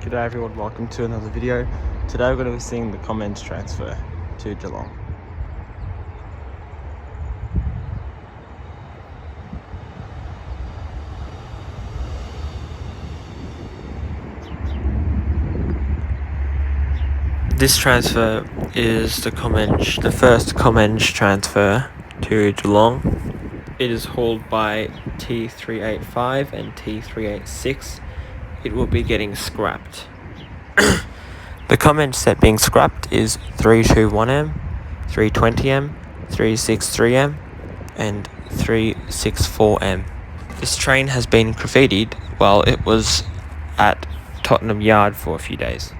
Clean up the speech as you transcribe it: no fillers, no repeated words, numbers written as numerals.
G'day everyone, welcome to another video. Today we're going to be seeing the Comeng transfer to Geelong. This transfer is the first Comeng transfer to Geelong. It is hauled by T385 and T386. It will be getting scrapped. The Comeng set being scrapped is 321M, 320M, 363M, and 364M. This train has been graffitied while it was at Tottenham Yard for a few days.